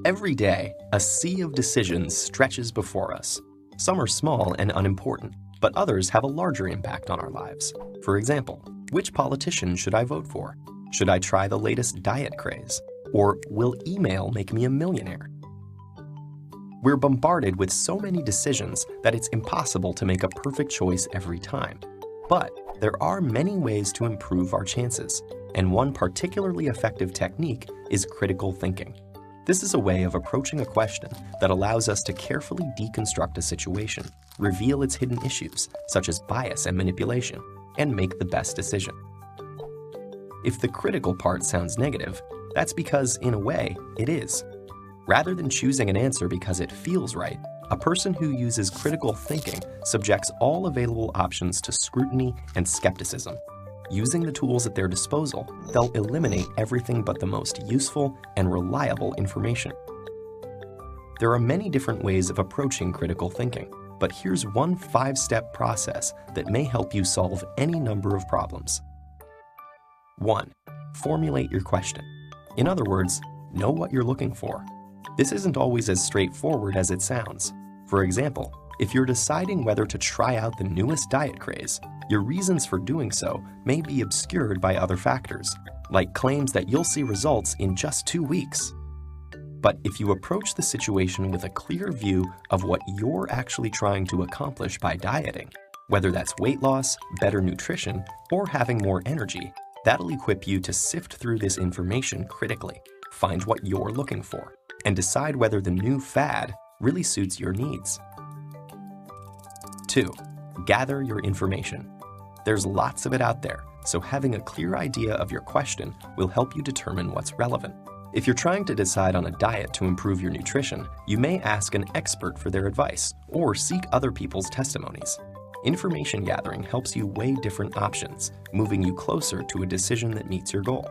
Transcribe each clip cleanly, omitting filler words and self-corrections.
Every day, a sea of decisions stretches before us. Some are small and unimportant, but others have a larger impact on our lives. For example, which politician should I vote for? Should I try the latest diet craze? Or will email make me a millionaire? We're bombarded with so many decisions that it's impossible to make a perfect choice every time. But there are many ways to improve our chances, and one particularly effective technique is critical thinking. This is a way of approaching a question that allows us to carefully deconstruct a situation, reveal its hidden issues, such as bias and manipulation, and make the best decision. If the critical part sounds negative, that's because, in a way, it is. Rather than choosing an answer because it feels right, a person who uses critical thinking subjects all available options to scrutiny and skepticism. Using the tools at their disposal, they'll eliminate everything but the most useful and reliable information. There are many different ways of approaching critical thinking, but here's one 5-step process that may help you solve any number of problems. 1. Formulate your question. In other words, know what you're looking for. This isn't always as straightforward as it sounds. For example, if you're deciding whether to try out the newest diet craze, your reasons for doing so may be obscured by other factors, like claims that you'll see results in just 2 weeks. But if you approach the situation with a clear view of what you're actually trying to accomplish by dieting, whether that's weight loss, better nutrition, or having more energy, that'll equip you to sift through this information critically, find what you're looking for, and decide whether the new fad really suits your needs. 2. Gather your information. There's lots of it out there, so having a clear idea of your question will help you determine what's relevant. If you're trying to decide on a diet to improve your nutrition, you may ask an expert for their advice or seek other people's testimonies. Information gathering helps you weigh different options, moving you closer to a decision that meets your goal.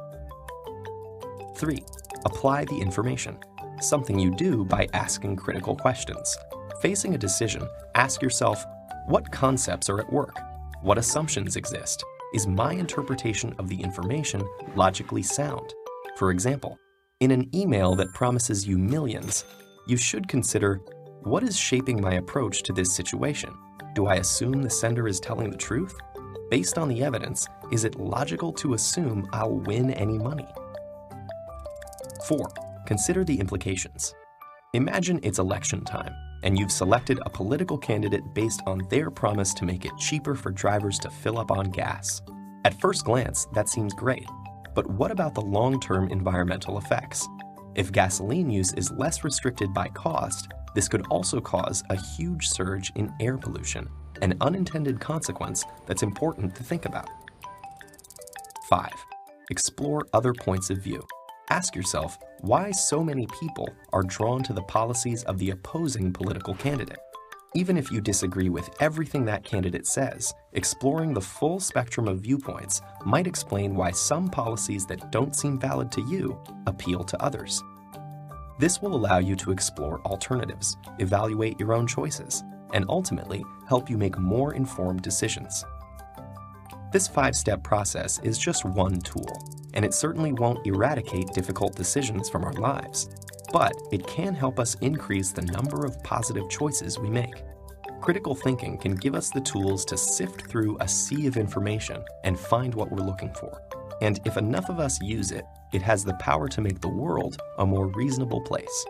3. Apply the information, something you do by asking critical questions. Facing a decision, ask yourself, what concepts are at work? What assumptions exist? Is my interpretation of the information logically sound? For example, in an email that promises you millions, you should consider, what is shaping my approach to this situation? Do I assume the sender is telling the truth? Based on the evidence, is it logical to assume I'll win any money? 4. Consider the implications. Imagine it's election time, and you've selected a political candidate based on their promise to make it cheaper for drivers to fill up on gas. At first glance, that seems great. But what about the long-term environmental effects? If gasoline use is less restricted by cost, this could also cause a huge surge in air pollution, an unintended consequence that's important to think about. 5. Explore other points of view. Ask yourself why so many people are drawn to the policies of the opposing political candidate. Even if you disagree with everything that candidate says, exploring the full spectrum of viewpoints might explain why some policies that don't seem valid to you appeal to others. This will allow you to explore alternatives, evaluate your own choices, and ultimately help you make more informed decisions. This 5-step process is just one tool, and it certainly won't eradicate difficult decisions from our lives, but it can help us increase the number of positive choices we make. Critical thinking can give us the tools to sift through a sea of information and find what we're looking for. And if enough of us use it, it has the power to make the world a more reasonable place.